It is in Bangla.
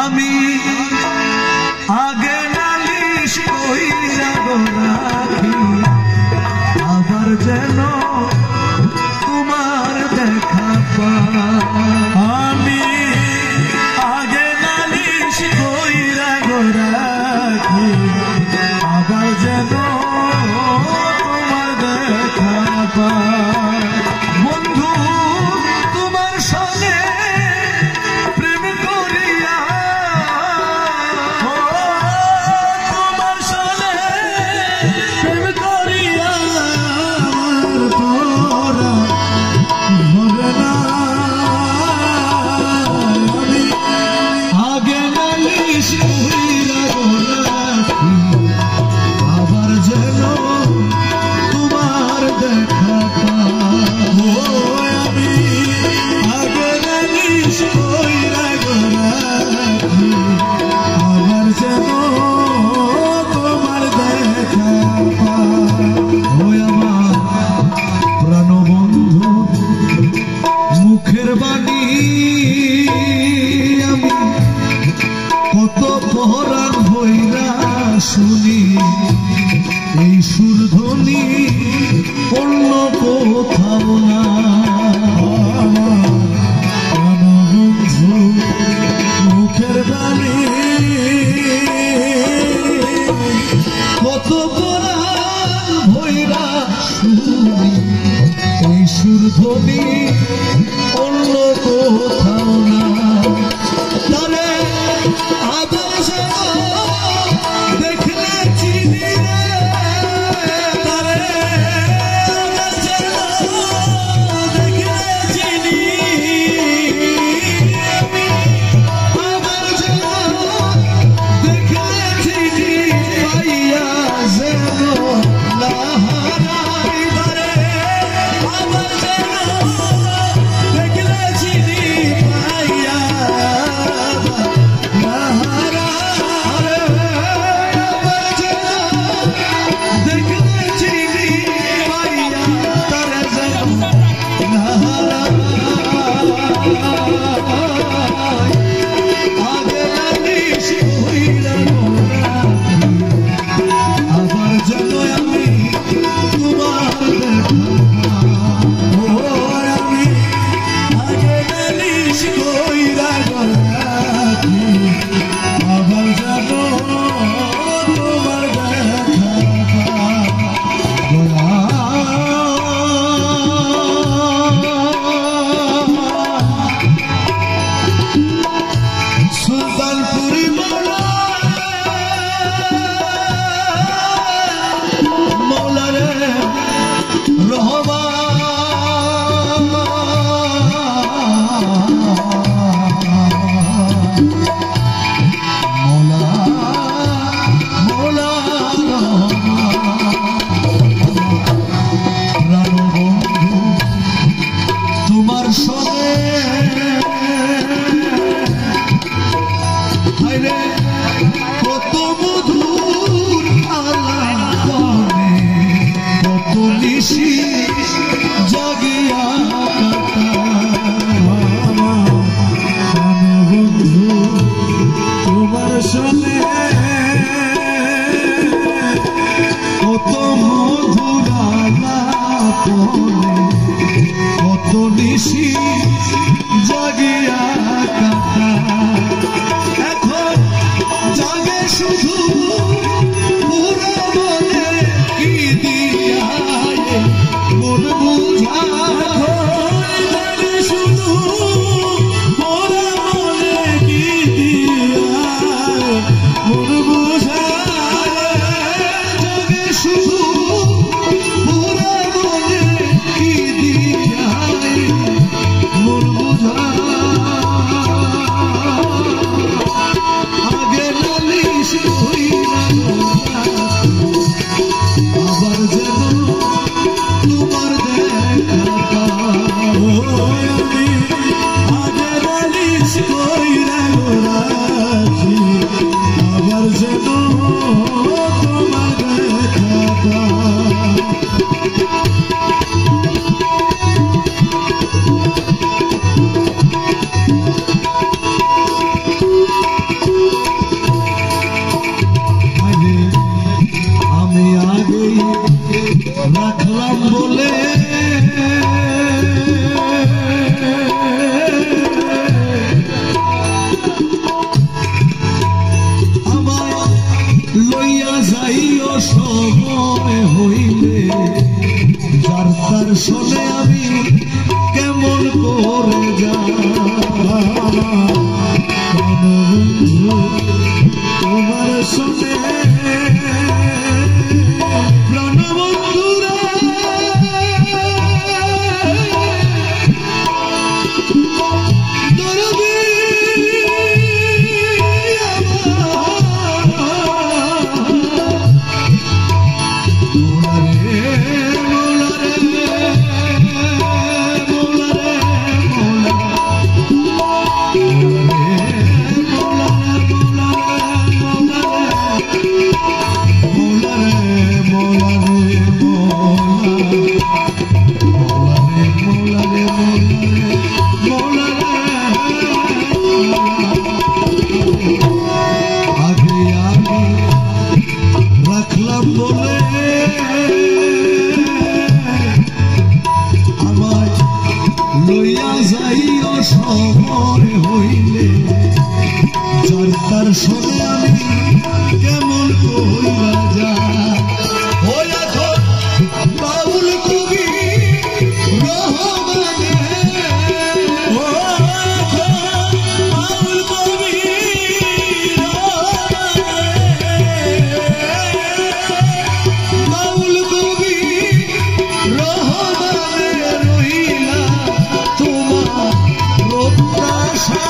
আমি আগে নালিশ কইরা রাখি আবার যেন তোমার দেখা পাই। আমি আগে নালিশ কইরা রাখি আবার যেন তোমার দেখা পাই। বন্ধু তোমার সঙ্গে প্রেম করিয়া তোমার সঙ্গে প্রেম করিয়া আমার তোরা হবে না। আমি আগে নালিশ কইরা রাখি আবার যেন তোমার দেখা পাই। আমি আগে নালিশ কইরা রাখি আবার যেন তোমার দেখা পাই। আমার প্রাণবন্ধু মুখের বাণী আমি কত পহরান হইরা শুনি, এই সুরধ্বনি অন্য কোথাও না। প্রাণবন্ধু মুখের বাণী কত পহরান হইরা শুনি, এই সুরধ্বনি অন্য কোথাও না। তারে আবার দেখলে চিনি রে, তারে দেখলে চিনি, আবার দেখলে চিনি পাইয়া যেন লাহারাই। তারে আবার দেখলে চিনি পাইয়া কত মধুর আলাপনে কত নিশি জাগিয়া বন্ধু তোমার সনে কত মধুর আলাপনে কত নিশি জাগিয়া কাটা। এখন জাগে শুধু পুরা বলে কি দিয়া মন বুঝা, জাগে শুধু পুরা বলে কি দিয়া শোনে আমি কেমন করে বন্ধু তোমার শোনে প্রাণবন্ধুরা সময় হইলে যার তার শোনে আমি কেমন কইরা যা ওয়া বাউল কবি রহমানে বাউল কবি বাউল কবি রহমানে রহিলা তোমার প্রত্যাশা